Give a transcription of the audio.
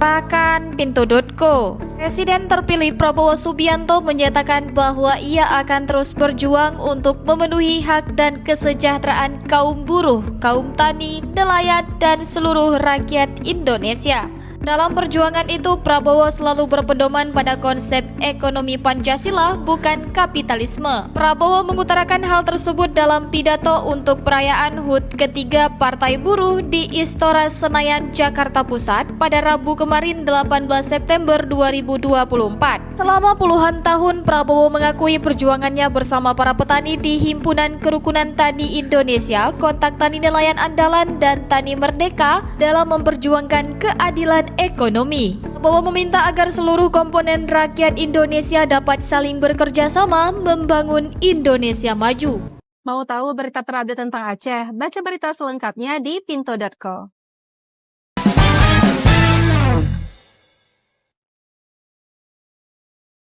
Bahkan pintu.co, Presiden terpilih Prabowo Subianto menyatakan bahwa ia akan terus berjuang untuk memenuhi hak dan kesejahteraan kaum buruh, kaum tani, nelayan, dan seluruh rakyat Indonesia. Dalam perjuangan itu, Prabowo selalu berpedoman pada konsep ekonomi Pancasila, bukan kapitalisme. Prabowo mengutarakan hal tersebut dalam pidato untuk perayaan HUT ketiga Partai Buruh di Istora Senayan, Jakarta Pusat pada Rabu kemarin 18 September 2024. Selama puluhan tahun, Prabowo mengakui perjuangannya bersama para petani di Himpunan Kerukunan Tani Indonesia, Kontak Tani Nelayan Andalan, dan Tani Merdeka dalam memperjuangkan keadilan ekonomi. Prabowo meminta agar seluruh komponen rakyat Indonesia dapat saling bekerja sama membangun Indonesia maju. Mau tahu berita terupdate tentang Aceh? Baca berita selengkapnya di pinto.co.